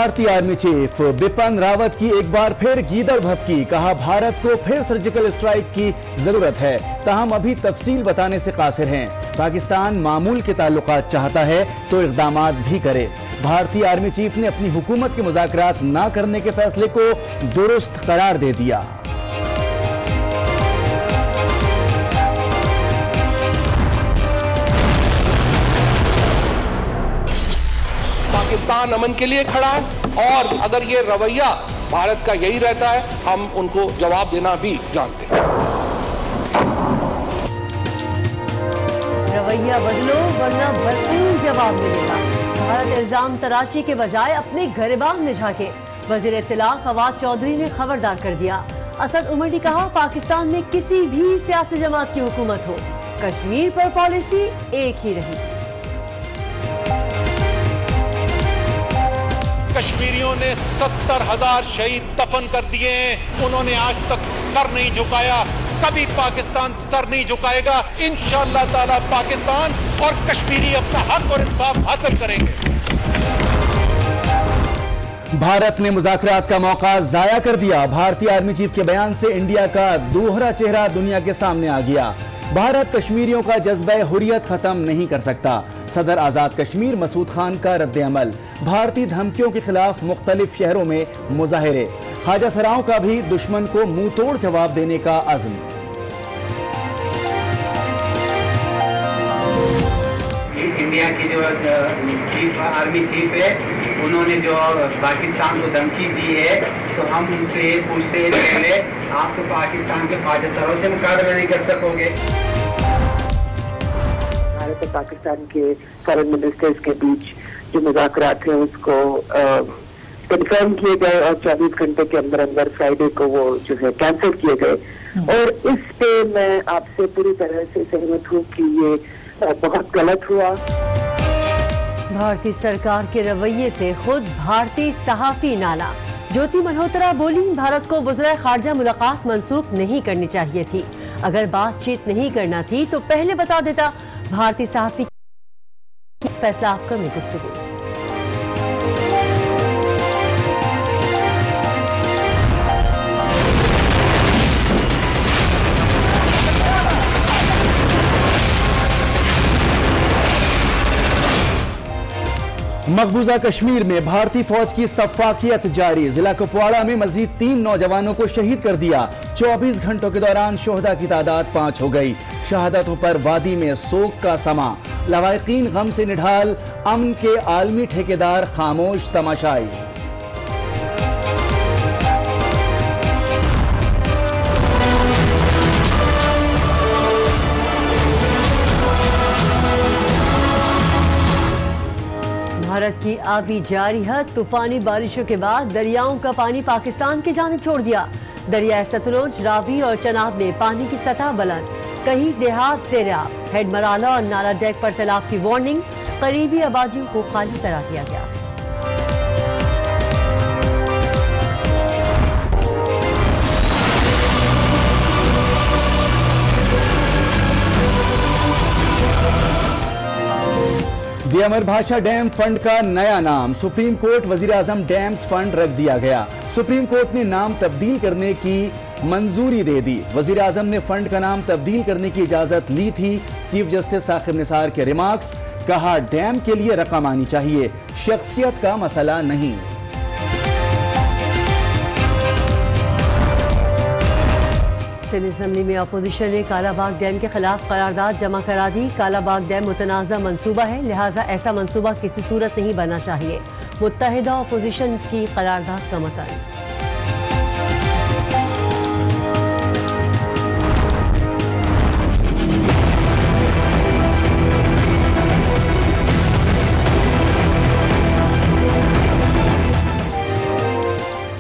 भारतीय army chief Bipin Rawat की एक बार फिर गीदड़ भभकी। कहा भारत को फिर सर्जिकल स्ट्राइक की जरूरत है, ताहम अभी तफसील बताने से कासिर हैं। पाकिस्तान मामूल के ताल्लुकात चाहता है तो इक़दामात भी करे। भारतीय आर्मी चीफ ने अपनी हुकूमत के मुज़ाकरात न करने के फैसले को दुरुस्त करार दे दिया। पाकिस्तान अमन के लिए खड़ा है और अगर ये रवैया भारत का यही रहता है, हम उनको जवाब देना भी जानते हैं। रवैया बदलो वरना भरपूर जवाब मिलेगा। भारत इल्जाम तराशी के बजाय अपने गिरबान में झांके। वजीर इत्तला फवाद चौधरी ने खबरदार कर दिया। असद उमर ने कहा पाकिस्तान में किसी भी सियासी जमात की हुकूमत हो, कश्मीर पर पॉलिसी एक ही रही। कश्मीरियों ने 70,000 शहीद दफन कर दिए हैं। उन्होंने आज तक सर नहीं झुकाया, कभी पाकिस्तान सर नहीं झुकाएगा। इंशाअल्लाह ताला पाकिस्तान और कश्मीरी अपना हक और इंसाफ हासिल करेंगे। भारत ने मुज़ाकरात का मौका जाया कर दिया। भारतीय आर्मी चीफ के बयान से इंडिया का दोहरा चेहरा दुनिया के सामने आ गया। भारत कश्मीरियों का जज्बा हुर्रियत खत्म नहीं कर सकता। सदर आजाद कश्मीर मसूद खान का रद्द-ए-अमल। भारतीय धमकियों के खिलाफ मुख्तलिफ शहरों में मुजाहिरे। ख्वाजा सराओं का भी दुश्मन को मुंह तोड़ जवाब देने का अज़्म। इंडिया की जो आर्मी चीफ है, उन्होंने जो पाकिस्तान को धमकी दी है, तो हम उनसे ये पूछते हैं पहले, आप तो पाकिस्तान के ख्वाजा सराओं से मुकाबला नहीं कर सकोगे। भारत और पाकिस्तान के फॉरेन मिनिस्टर्स के बीच जो मुज़ाकरात हैं उसको कंफर्म किए गए और 24 घंटे के अंदर अंदर फ्राइडे को वो जो है कैंसिल किए गए। और इस पे मैं आपसे पूरी तरह से सहमत हूँ कि ये बहुत गलत हुआ। भारतीय सरकार के रवैये से खुद भारतीय सहाफी नाला। ज्योति मल्होत्रा बोली भारत को वज़ीर ख़ारजा मुलाकात मंसूख नहीं करनी चाहिए थी। अगर बातचीत नहीं करना थी तो पहले बता देता। भारतीय सहाफी फैसला आपका में गुफ्तगू। मकबूजा कश्मीर में भारतीय फौज की सफाकियत जारी। जिला कुपवाड़ा में मजीद 3 नौजवानों को शहीद कर दिया। 24 घंटों के दौरान शोहदा की तादाद 5 हो गई। शहादतों पर वादी में सोग का समा। लवाहिकीन गम से निढाल, अमन के आलमी ठेकेदार खामोश तमाशाई। भारत की आबी जारी है। तूफानी बारिशों के बाद दरियाओं का पानी पाकिस्तान की जानिब छोड़ दिया। दरिया सतलुज, रावी और चनाब में पानी की सतह बुलंद। कहीं देहात से राब। हेड मराला और नाला डेक पर सैलाब की वार्निंग। करीबी आबादियों को खाली करा दिया गया। अमर भाषा डैम फंड का नया नाम। सुप्रीम कोर्ट वजीर आजम डैम्स फंड रख दिया गया। सुप्रीम कोर्ट ने नाम तब्दील करने की मंजूरी दे दी। वजीर आजम ने फंड का नाम तब्दील करने की इजाजत ली थी। चीफ जस्टिस साकिब निसार के रिमार्क्स। कहा डैम के लिए रकम आनी चाहिए, शख्सियत का मसला नहीं। असेंबली में अपोजिशन ने कालाबाग डैम के खिलाफ करारदाद जमा करा दी। कालाबाग डैम मुतनाज़ा मंसूबा है, लिहाजा ऐसा मंसूबा किसी सूरत नहीं बनना चाहिए। मुत्तहिदा अपोजिशन की करारदाद का मतन।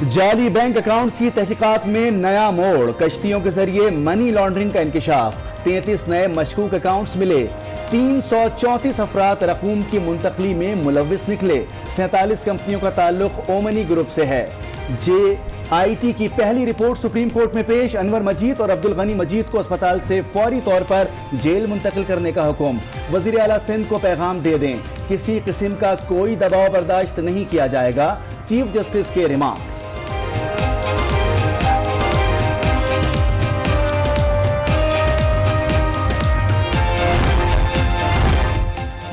जाली बैंक अकाउंट्स की तहकीकात में नया मोड़। कश्तियों के जरिए मनी लॉन्ड्रिंग का इंकिशाफ। 33 नए मशकूक अकाउंट्स मिले। 334 अफराद रकूम की मुंतकली में मुलविस निकले। 47 कंपनियों का ताल्लुक ओमनी ग्रुप से है। JIT की पहली रिपोर्ट सुप्रीम कोर्ट में पेश। अनवर मजीद और अब्दुल गनी मजीद को अस्पताल से फौरी तौर पर जेल मुंतकिल करने का हुक्म। वजीर आला सिंध को पैगाम दे दें, किसी किस्म का कोई दबाव बर्दाश्त नहीं किया जाएगा। चीफ जस्टिस के रिमार्क्स।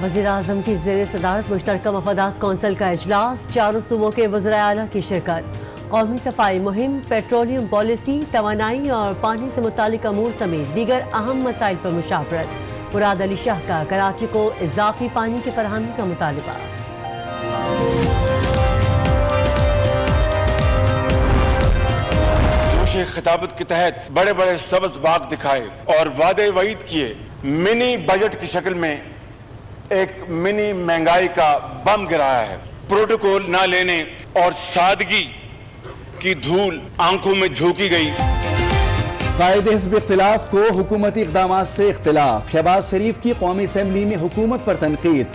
वज़ीर-ए-आज़म की ज़ेर सदारत मुश्तरका मफादात कौंसिल का इजलास, चारों सूबों के वज़राए आला की शिरकत। कौमी सफाई मुहिम, पेट्रोलियम पॉलिसी, तवानाई और पानी से मुतालिक अमूर समेत दीगर अहम मसाइल पर मुशावरत। मुराद अली शाह का कराची को इजाफी पानी की फराहमी का मुतालबा। जोश खिताबत के तहत बड़े बड़े सब्ज बाग दिखाए और वादे वईद किए। मिनी बजट की शक्ल में एक मिनी महंगाई का बम गिराया है। प्रोटोकॉल ना लेने और सादगी की धूल आंखों में झोंकी गई। कायदे हिज़्ब इख्तिलाफ को हुकूमती इक़दामात से इख्तिलाफ। शहबाज शरीफ की कौमी असेंबली में हुकूमत पर तनकीद।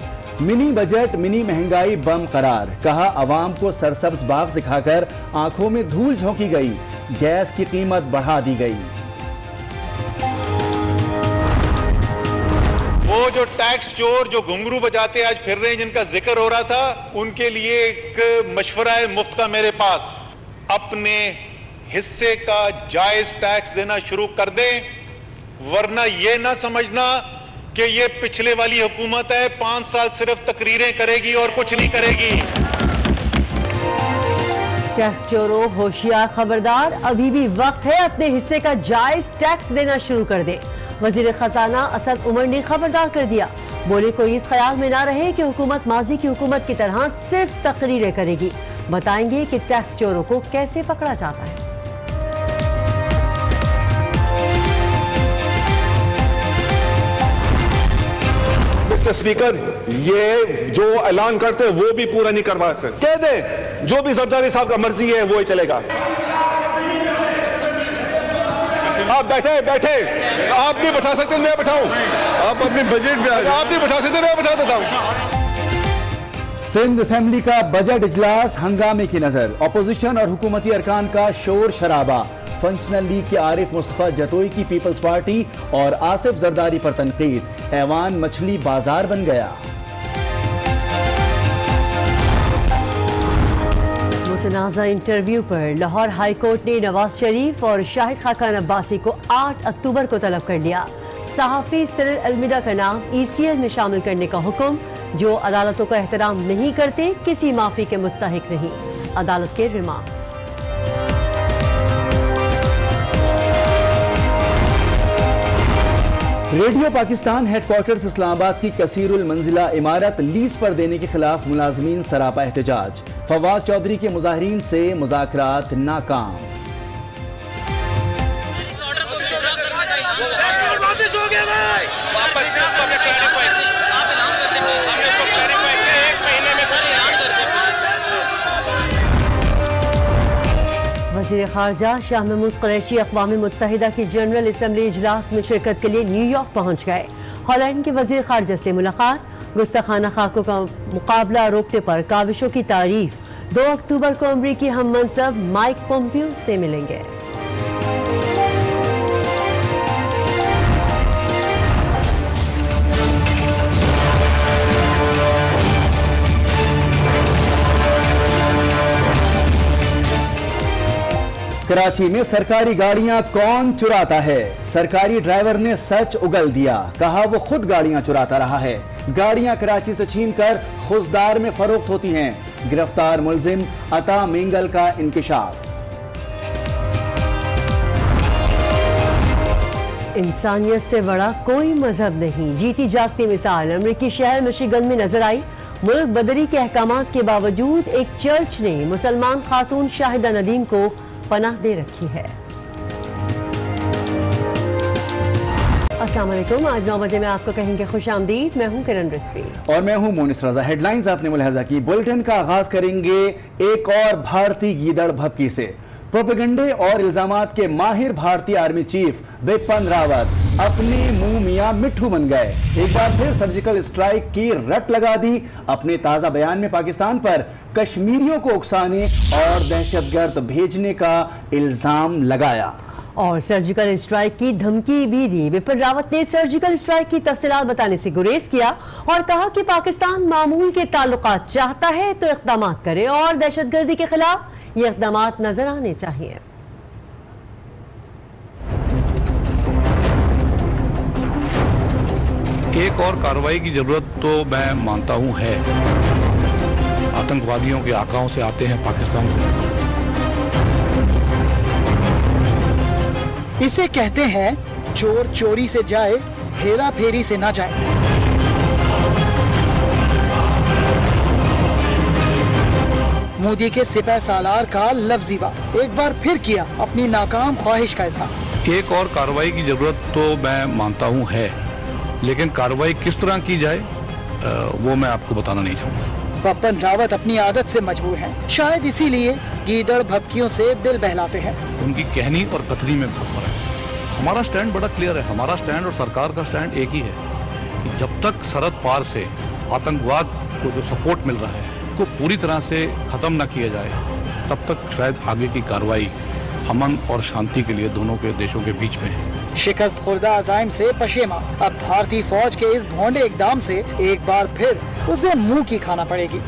मिनी बजट मिनी महंगाई बम करार। कहा अवाम को सरसब्ज बाग दिखाकर आंखों में धूल झोंकी गई। गैस की कीमत बढ़ा दी गई। वो जो टैक्स चोर जो घुंघरू बजाते आज फिर रहे हैं, जिनका जिक्र हो रहा था, उनके लिए एक मशवरा है मुफ्त का मेरे पास। अपने हिस्से का जायज टैक्स देना शुरू कर दें, वरना यह ना समझना कि ये पिछले वाली हुकूमत है, 5 साल सिर्फ तकरीरें करेगी और कुछ नहीं करेगी। टैक्स चोरों होशियार खबरदार, अभी भी वक्त है, अपने हिस्से का जायज टैक्स देना शुरू कर दे। वजीर खजाना असद उमर ने खबरदार कर दिया। बोले कोई इस ख्याल में ना रहे कि हुकूमत माजी की हुकूमत की तरह सिर्फ तकरीरें करेगी। बताएंगे कि टैक्स चोरों को कैसे पकड़ा जाता है। मिस्टर स्पीकर, ये जो ऐलान करते हैं वो भी पूरा नहीं करवाते। कह दे जो भी जरदारी साहब का मर्जी है वो ही चलेगा। आप बैठे बैठे, आप नहीं बैठा सकते, मैं बैठाऊं। आप अपने बजट में आप नहीं बैठा सकते, मैं बैठा देता हूं। सिंध असेंबली का बजट इजलास हंगामे की नजर। अपोजिशन और हुकूमती अरकान का शोर शराबा। फंक्शनल लीग के आरिफ मुस्तफा जतोई की पीपल्स पार्टी और आसिफ जरदारी पर तनकीद। ऐवान मछली बाजार बन गया। मुतनाज़ा इंटरव्यू पर लाहौर हाई कोर्ट ने नवाज शरीफ और शाहिद खाकान अब्बासी को 8 अक्टूबर को तलब कर लिया। सहाफ़ी सिरिल अलमीडा का नाम ECL में शामिल करने का हुक्म। जो अदालतों का एहतराम नहीं करते किसी माफी के मुस्तहिक नहीं। अदालत के remark. Radio Pakistan headquarters Islamabad की कसीरुल मंजिला इमारत लीज पर देने के खिलाफ मुलाजमीन सरापा एहतजाज। फवाद चौधरी के मुजाहिरीन से मुज़ाकरात नाकाम। वज़ीर ख़ारजा शाह महमूद कुरैशी अक़वाम मुत्तहिदा की जनरल असम्बली इजलास में शिरकत के लिए न्यूयॉर्क पहुँच गए। हॉलैंड के वज़ीर ख़ारजा से मुलाकात। गुस्ताखाना खाकों का मुकाबला रोकने पर काविशों की तारीफ। 2 अक्टूबर को अमरीकी हम मनसब माइक पोम्पियो से मिलेंगे। कराची में सरकारी गाड़ियां कौन चुराता है? सरकारी ड्राइवर ने सच उगल दिया। कहा वो खुद गाड़ियां चुराता रहा है। गाड़ियां कराची से छीनकर खुजदार में फरोख्त होती हैं। गिरफ्तार मुलजिम अता मेंगल का इंकिशाफ। इंसानियत से बड़ा कोई मजहब नहीं। जीती जागती मिसाल अमरीकी शहर मिशिगन में नजर आई। मुल्क बदरी के अहकामात के बावजूद एक चर्च ने मुसलमान खातून शाहिदा नदीम को पनाह दे रखी है। अस्सलाम वालेकुम। आज 9 बजे में आपको कहेंगे खुश आमदीद। मैं हूं किरण रिजवी और मैं हूं मोनिस रजा। हेडलाइंस आपने मुलाहजा की। बुलेटिन का आगाज करेंगे एक और भारतीय गीदड़ भभकी से। प्रोपेगेंडे और इल्जामात के माहिर भारतीय आर्मी चीफ बिपिन रावत अपने मुंह मियां मिट्ठू बन गए। एक बार फिर सर्जिकल स्ट्राइक की रट लगा दी। अपने ताजा बयान में पाकिस्तान पर कश्मीरियों को उकसाने और दहशतगर्द भेजने का इल्जाम लगाया। और सर्जिकल स्ट्राइक की धमकी भी दी। बिपिन रावत ने सर्जिकल स्ट्राइक की तफसीलात बताने से गुरेज किया और कहा कि पाकिस्तान मामूल के ताल्लुकात चाहता है तो इक़दाम करे और दहशतगर्दी के खिलाफ ये इक़दाम नजर आने चाहिए। एक और कार्रवाई की जरूरत तो मैं मानता हूं है। आतंकवादियों के आकाओं से आते हैं पाकिस्तान से। इसे कहते हैं चोर चोरी से जाए, हेरा फेरी से ना जाए। मोदी के सिपह सालार का लफ्ज़ी वार एक बार फिर किया अपनी नाकाम ख्वाहिश का इज़हार। एक और कार्रवाई की जरूरत तो मैं मानता हूं है, लेकिन कार्रवाई किस तरह की जाए वो मैं आपको बताना नहीं चाहूँगा। बिपिन रावत अपनी आदत से मजबूर हैं, शायद इसीलिए गीदड़ भपकियों से दिल बहलाते हैं। उनकी कहनी और कथनी में बहुत फर्क है। हमारा स्टैंड बड़ा क्लियर है। हमारा स्टैंड और सरकार का स्टैंड एक ही है कि जब तक सरहद पार से आतंकवाद को जो सपोर्ट मिल रहा है उसको पूरी तरह से खत्म न किया जाए, तब तक शायद आगे की कार्रवाई अमन और शांति के लिए दोनों के देशों के बीच में है। शिकस्त खुर्दा अज़ाइम से पशेमा, अब भारतीय फौज के इस भोंडे इकदाम से एक बार फिर उसे मुंह की खाना पड़ेगी।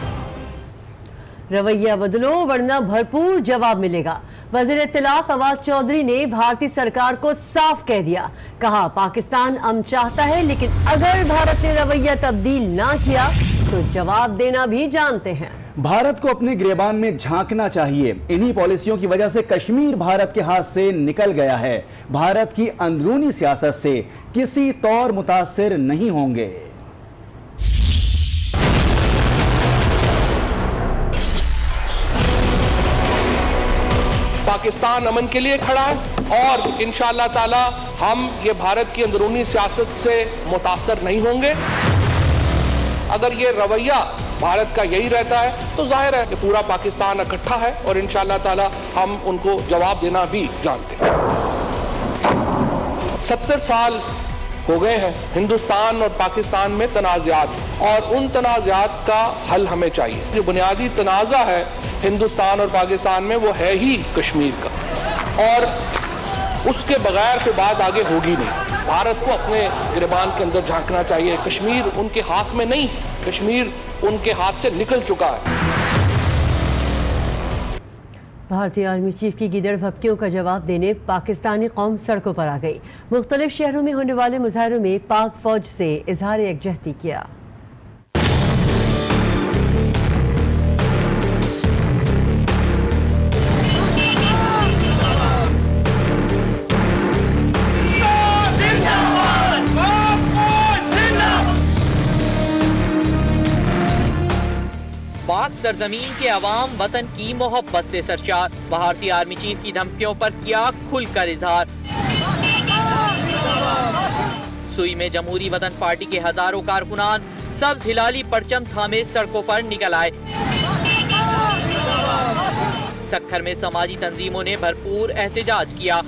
रवैया बदलो वरना भरपूर जवाब मिलेगा। वज़ीर इत्तलाफ फवाद चौधरी ने भारतीय सरकार को साफ कह दिया, कहा पाकिस्तान अमन चाहता है, लेकिन अगर भारत ने रवैया तब्दील ना किया तो जवाब देना भी जानते हैं। भारत को अपने गिरेबान में झांकना चाहिए। इन्हीं पॉलिसियों की वजह से कश्मीर भारत के हाथ से निकल गया है। भारत की अंदरूनी सियासत से किसी तौर मुतासिर नहीं होंगे। पाकिस्तान अमन के लिए खड़ा है और इंशाअल्लाह ताला हम ये भारत की अंदरूनी सियासत से मुतासर नहीं होंगे। अगर ये रवैया भारत का यही रहता है तो जाहिर है कि पूरा पाकिस्तान इकट्ठा है और इंशाअल्लाह ताला हम उनको जवाब देना भी जानते हैं। 70 साल हो गए हैं हिंदुस्तान और पाकिस्तान में तनाज़ात, और उन तनाज़ात का हल हमें चाहिए। जो बुनियादी तनाज़ा है हिंदुस्तान और पाकिस्तान में वो है ही कश्मीर का, और उसके बगैर तो बात आगे होगी नहीं। भारत को अपने गिरबान के अंदर झांकना चाहिए। कश्मीर उनके हाथ में नहीं, कश्मीर उनके हाथ से निकल चुका है। भारतीय आर्मी चीफ की गीदड़ भपकियों का जवाब देने पाकिस्तानी कौम सड़कों पर आ गई। मुख्तलिफ शहरों में होने वाले मुजाहरों में पाक फौज से इजहार यकजहती किया। पाक सरजमीन के अवाम वतन की मोहब्बत से सरशार। भारतीय आर्मी चीफ की धमकियों पर किया खुलकर इजहार। सुई में जमहूरी वतन पार्टी के हजारों कारकुनान सब्ज हिलाली परचम थामे सड़कों पर निकल आए। सक्खर में समाजी तंजीमों ने भरपूर एहतजाज किया।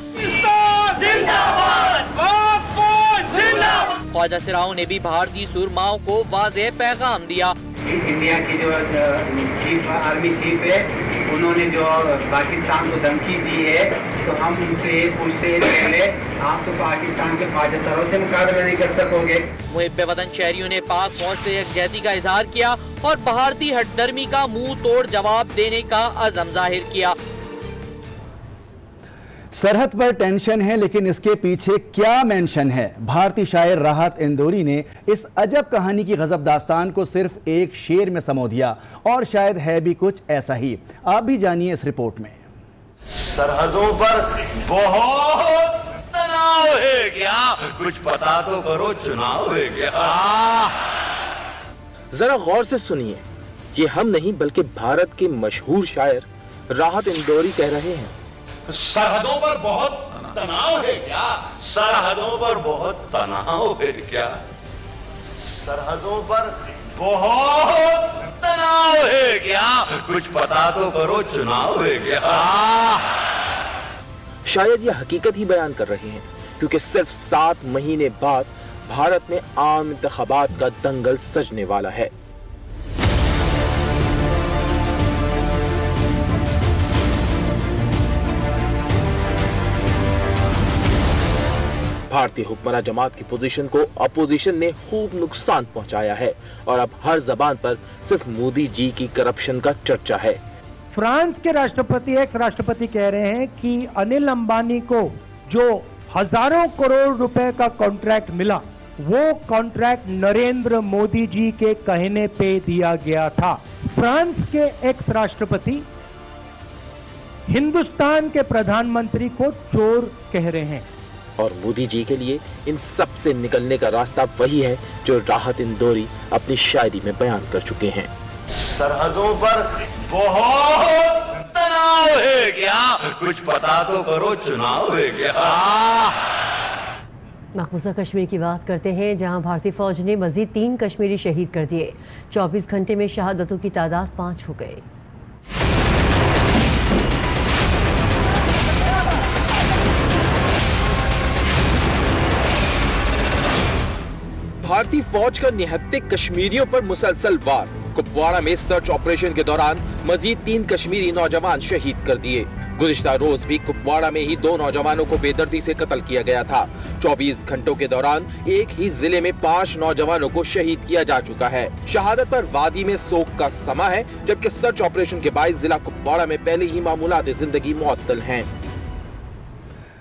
ख्वाजा सिराओं ने भी भारतीय सुरमाओं को वाज़ेह पैगाम दिया। इंडिया की जो आर्मी चीफ है उन्होंने जो पाकिस्तान को धमकी दी है, तो हम उनसे ये पूछते हैं पहले आप तो पाकिस्तान के ख्वाजा सरों से मुकाबला नहीं कर सकोगे। मुहिब्बे वतन शहरियों ने पाक फौज से यकजहती का इजहार किया और भारतीय हठधर्मी का मुंह तोड़ जवाब देने का अज़म जाहिर किया। सरहद पर टेंशन है, लेकिन इसके पीछे क्या मेंशन है? भारतीय शायर राहत इंदौरी ने इस अजब कहानी की गजब दास्तान को सिर्फ एक शेर में समो दिया, और शायद है भी कुछ ऐसा ही। आप भी जानिए इस रिपोर्ट में। सरहदों पर बहुत तनाव है क्या? कुछ पता तो करो, चुनाव है क्या? जरा गौर से सुनिए, ये हम नहीं बल्कि भारत के मशहूर शायर राहत इंदौरी कह रहे हैं। सरहदों पर बहुत तनाव है क्या? सरहदों पर बहुत तनाव है क्या? सरहदों पर बहुत तनाव है क्या? कुछ पता तो करो, चुनाव है क्या? शायद ये हकीकत ही बयान कर रहे हैं, क्योंकि सिर्फ 7 महीने बाद भारत में आम इंतखाबात का दंगल सजने वाला है। भारतीय हुक्मरान जमात की पोजीशन को अपोजिशन ने खूब नुकसान पहुंचाया है और अब हर जबान पर सिर्फ मोदी जी की करप्शन का चर्चा है। फ्रांस के राष्ट्रपति एक्स राष्ट्रपति कह रहे हैं कि अनिल अंबानी को जो हजारों करोड़ रुपए का कॉन्ट्रैक्ट मिला, वो कॉन्ट्रैक्ट नरेंद्र मोदी जी के कहने पे दिया गया था। फ्रांस के एक्स राष्ट्रपति हिंदुस्तान के प्रधानमंत्री को चोर कह रहे हैं। और मोदी जी के लिए इन सब से निकलने का रास्ता वही है जो राहत इंदौरी अपनी शायरी में बयान कर चुके हैं। सरहदों पर बहुत तनाव है क्या, कुछ पता तो करो, चुनाव है क्या। मकबूजा कश्मीर की बात करते हैं, जहां भारतीय फौज ने मजीद 3 कश्मीरी शहीद कर दिए। 24 घंटे में शहादतों की तादाद 5 हो गई। भारतीय फौज का निहत्थे कश्मीरियों पर मुसलसल वार। कुपवाड़ा में सर्च ऑपरेशन के दौरान मजीद 3 कश्मीरी नौजवान शहीद कर दिए। गुज़िश्ता रोज भी कुपवाड़ा में ही 2 नौजवानों को बेदर्दी से कत्ल किया गया था। 24 घंटों के दौरान एक ही जिले में 5 नौजवानों को शहीद किया जा चुका है। शहादत पर वादी में सोग का समा है, जबकि सर्च ऑपरेशन के बाद जिला कुपवाड़ा में पहले ही मामूलात जिंदगी मुअत्तल हैं।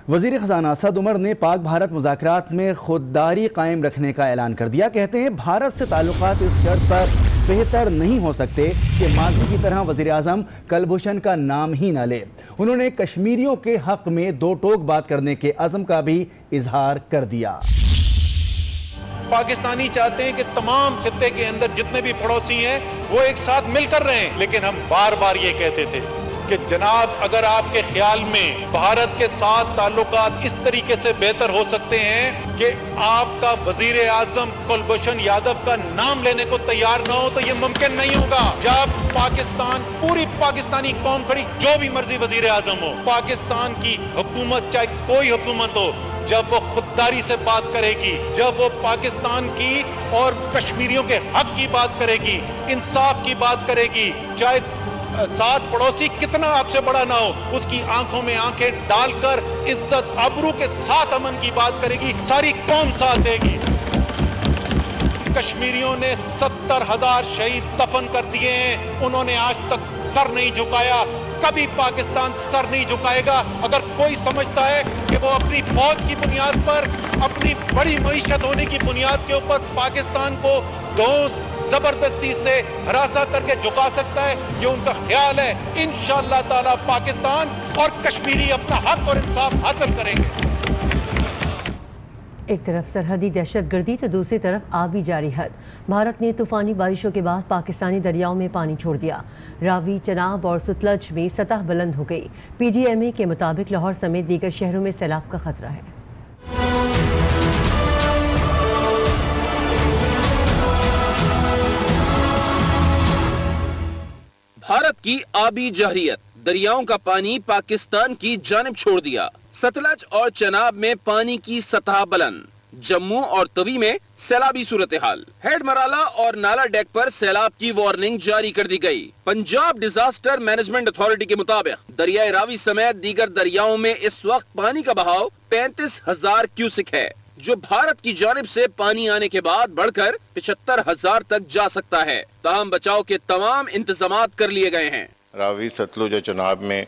वज़ीर ख़ज़ाना असद उमर ने पाक भारत मुज़ाकरात में खुददारी कायम रखने का ऐलान कर दिया। कहते हैं भारत से ताल्लुकात इस शर्त पर बेहतर नहीं हो सकते कि माजी की तरह वज़ीर आज़म कलभूषण का नाम ही न ले। उन्होंने कश्मीरियों के हक में दो टोक बात करने के अज़म का भी इजहार कर दिया। पाकिस्तानी चाहते हैं कि तमाम खित्ते के अंदर जितने भी पड़ोसी हैं वो एक साथ मिलकर रहें, लेकिन हम बार बार ये कहते थे कि जनाब, अगर आपके ख्याल में भारत के साथ ताल्लुकात इस तरीके से बेहतर हो सकते हैं कि आपका वजीर आजम कुलभूषण यादव का नाम लेने को तैयार ना हो, तो ये मुमकिन नहीं होगा। जब पाकिस्तान, पूरी पाकिस्तानी कौम खड़ी, जो भी मर्जी वजीर आजम हो, पाकिस्तान की हुकूमत चाहे कोई हुकूमत हो, जब वो खुददारी से बात करेगी, जब वो पाकिस्तान की और कश्मीरियों के हक की बात करेगी, इंसाफ की बात करेगी, चाहे साथ पड़ोसी कितना आपसे बड़ा ना हो, उसकी आंखों में आंखें डालकर इज्जत अबरू के साथ अमन की बात करेगी, सारी कौम साथ देगी। कश्मीरियों ने 70,000 शहीद दफन कर दिए हैं, उन्होंने आज तक सर नहीं झुकाया, कभी पाकिस्तान सर नहीं झुकाएगा। अगर कोई समझता है कि वो अपनी फौज की बुनियाद पर, अपनी बड़ी मईशत होने की बुनियाद के ऊपर पाकिस्तान को दोस्त जबरदस्ती से हरासा करके झुका सकता है, ये उनका ख्याल है। इंशाअल्लाह ताला पाकिस्तान और कश्मीरी अपना हक और इंसाफ हासिल करेंगे। एक तरफ सरहदी दहशतगर्दी तो दूसरी तरफ आबी जारी हद। भारत ने तूफानी बारिशों के बाद पाकिस्तानी दरियाओं में पानी छोड़ दिया। रावी, चनाब और सतलज में सतह बुलंद हो गई। PDMA के मुताबिक लाहौर समेत दीगर शहरों में सैलाब का खतरा है। भारत की आबी जारियत, दरियाओं का पानी पाकिस्तान की जानिब छोड़ दिया। सतलज और चनाब में पानी की सतह बुलंद। जम्मू और तवी में सैलाबी सूरत हाल। हेड मराला और नाला डेक पर सैलाब की वार्निंग जारी कर दी गई। पंजाब डिजास्टर मैनेजमेंट अथॉरिटी के मुताबिक दरियाए रावी समेत दीगर दरियाओं में इस वक्त पानी का बहाव 35,000 क्यूसिक है, जो भारत की जानिब से पानी आने के बाद बढ़कर 75,000 तक जा सकता है। ताहम बचाव के तमाम इंतजामात कर लिए गए हैं। रावी, सतलुज और चनाब में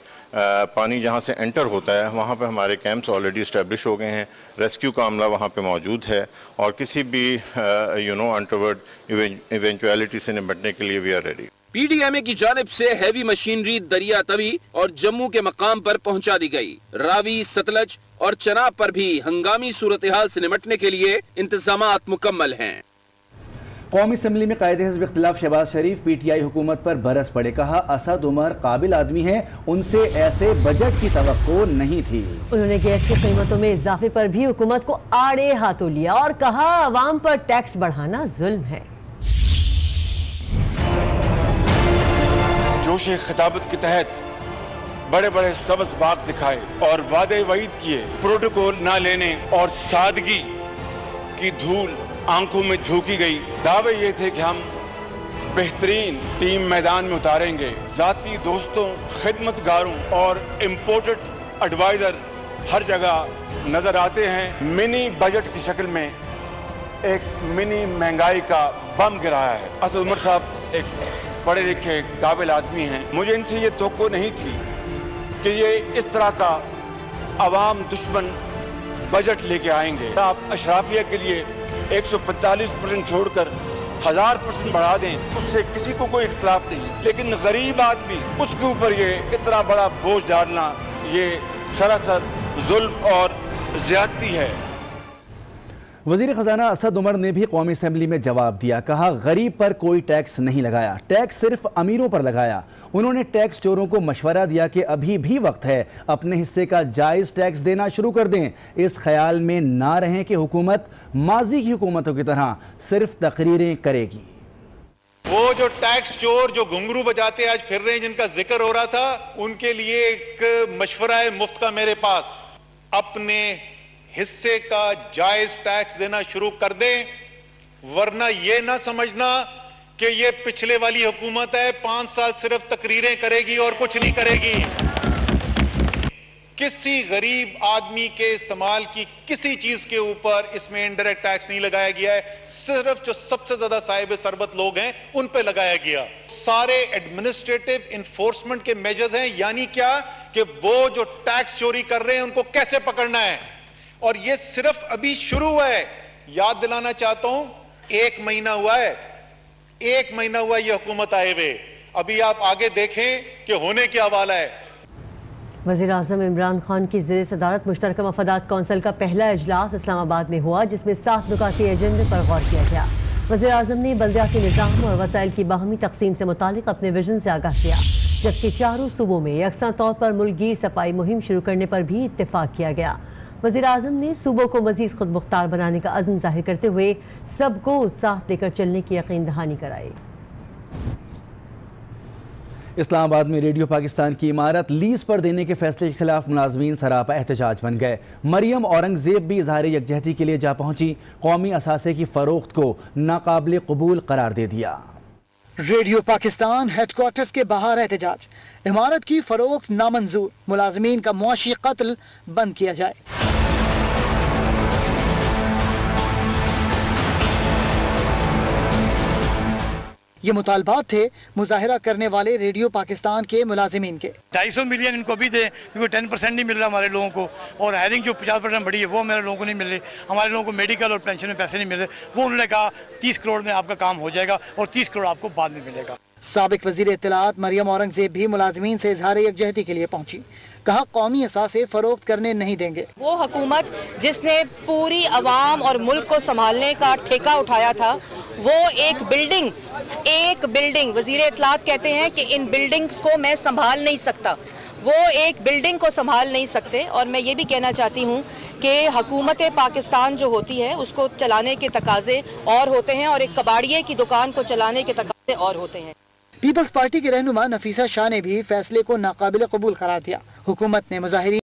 पानी जहाँ से एंटर होता है वहाँ पे हमारे कैंप्स ऑलरेडी इस्टेब्लिश हो गए हैं। रेस्क्यू का अमला वहाँ पे मौजूद है और किसी भी अनटवर्ड इवेंचुअलिटी से निपटने के लिए वी आर रेडी। PDMA की जानिब से हैवी मशीनरी दरिया तवी और जम्मू के मकाम पर पहुंचा दी गई। रावी, सतलज और चनाब पर भी हंगामी सूरत हाल से निपटने के लिए इंतजामात मुकम्मल हैं। कौमी असम्बली में कायदे हिज़्ब इख्तिलाफ शहबाज शरीफ PTI हुकूमत पर बरस पड़े। कहा, असद उमर काबिल आदमी है, उनसे ऐसे बजट की तवक्को नहीं थी। उन्होंने गैस की कीमतों में इजाफे पर भी हुकूमत को आड़े हाथों लिया और कहा, अवाम पर टैक्स बढ़ाना जुल्म है। जोश खिताबत के तहत बड़े बड़े सब्ज़ बाग दिखाए और वादे वईद किए, प्रोटोकॉल ना लेने और सादगी की धूल आंखों में झोंकी गई। दावे ये थे कि हम बेहतरीन टीम मैदान में उतारेंगे। जाती दोस्तों, खिदमतगारों और इम्पोर्टेड एडवाइजर हर जगह नजर आते हैं। मिनी बजट की शक्ल में एक मिनी महंगाई का बम गिराया है। असद उमर साहब एक पढ़े लिखे काबिल आदमी हैं। मुझे इनसे ये तवक्को नहीं थी कि ये इस तरह का अवाम दुश्मन बजट लेके आएंगे। आप अशराफिया के लिए 145% छोड़कर 1000% बढ़ा दें, उससे किसी को कोई इख्तिलाफ नहीं, लेकिन गरीब आदमी उसके ऊपर ये इतना बड़ा बोझ डालना, ये सरासर जुल्म और ज्यादती है। वजीर खजाना असद उमर ने भी कौमी असेंबली में जवाब दिया। कहा, गरीब पर कोई टैक्स नहीं लगाया, टैक्स सिर्फ अमीरों पर लगाया। उन्होंने टैक्स चोरों को मशवरा दिया कि अभी भी वक्त है, अपने हिस्से का जायज टैक्स देना शुरू कर दें। इस ख्याल में ना रहें कि हुकूमत माजी की हुकूमतों की तरह सिर्फ तकरीरें करेगी। वो जो टैक्स चोर जो घुंघरू बजाते आज फिर रहे हैं, जिनका जिक्र हो रहा था, उनके लिए एक मशवरा है मुफ्त का मेरे पास। अपने हिस्से का जायज टैक्स देना शुरू कर दें, वरना यह ना समझना कि ये पिछले वाली हुकूमत है, 5 साल सिर्फ तकरीरें करेगी और कुछ नहीं करेगी। किसी गरीब आदमी के इस्तेमाल की किसी चीज के ऊपर इसमें इनडायरेक्ट टैक्स नहीं लगाया गया है। सिर्फ जो सबसे ज्यादा साहिब सरबत लोग हैं उन पे लगाया गया। सारे एडमिनिस्ट्रेटिव इन्फोर्समेंट के मेजर्स हैं, यानी क्या कि वो जो टैक्स चोरी कर रहे हैं उनको कैसे पकड़ना है, और ये सिर्फ अभी शुरू हुआ है। याद दिलाना चाहता हूं, 1 महीना हुआ है, 1 महीना हुआ ये हुकूमत आए हुए। अभी आप आगे देखें कि होने क्या वाला है। वज़ीर आज़म इमरान खान की ज़ेर सदारत मुश्तरका मफादात कौंसिल का पहला इजलास इस्लामाबाद में हुआ, जिसमें 7 नुकाती एजेंडे पर गौर किया गया। वज़ीर आज़म ने बल्दियाती निज़ाम और वसाइल की बाहमी तकसीम से मुतालिक अपने विजन से आगाह किया, जबकि चारों सूबों में यकसा तौर पर मुल्कगीर सफाई मुहिम शुरू करने पर भी इत्तेफाक किया गया। वज़ीर आज़म ने सूबों को मज़ीद खुद मुख्तार बनाने का अज़्म जाहिर करते हुए सबको साथ लेकर चलने की यकीन दहानी कराई। इस्लामाबाद में रेडियो पाकिस्तान की इमारत लीज पर देने के फैसले के खिलाफ मुलाजमीन सरापा एहतजाज बन गए। मरियम औरंगजेब भी इजहार यकजहती के लिए जा पहुंची, कौमी असासे की फरोख्त को नाकाबिल कबूल करार दे दिया। रेडियो पाकिस्तान हेडक्वार्टर्स के बाहर एहतजाज, इमारत की फरोख्त नामंजूर, मुलाजमीन का मुआशी कत्ल बंद किया जाए। ये मुतालबात थे मुजाहिरा करने वाले रेडियो पाकिस्तान के मुलाजिमीन के। 250 मिलियन इनको भी दे, क्योंकि 10% नहीं मिल रहा हमारे लोगों को, और हायरिंग जो 50% बढ़ी है वो हमारे लोगों को नहीं मिल रही। हमारे लोगों को मेडिकल और पेंशन में पैसे नहीं मिल रहे। वो उन्होंने कहा 30 करोड़ में आपका काम हो जाएगा और 30 करोड़ आपको बाद में मिलेगा। साबिक वजीर इत्तलात मरियम औरंगजेब भी मुलाजमीन से इजहार यकजहती के लिए पहुंची। कहा, कौमी असासे फरोख्त करने नहीं देंगे। वो हुकूमत जिसने पूरी अवाम और मुल्क को संभालने का ठेका उठाया था, वो एक बिल्डिंग वजीर इत्तलात कहते हैं कि इन बिल्डिंग्स को मैं संभाल नहीं सकता, वो एक बिल्डिंग को संभाल नहीं सकते। और मैं ये भी कहना चाहती हूँ कि हुकूमत पाकिस्तान जो होती है उसको चलाने के तकाजे और होते हैं, और एक कबाड़िए की दुकान को चलाने के तकाजे और होते हैं। पीपल्स पार्टी के रहनुमा नफीसा शाह ने भी फैसले को नाकाबिल कबूल करार दिया। हुकूमत ने मुजाहिरीन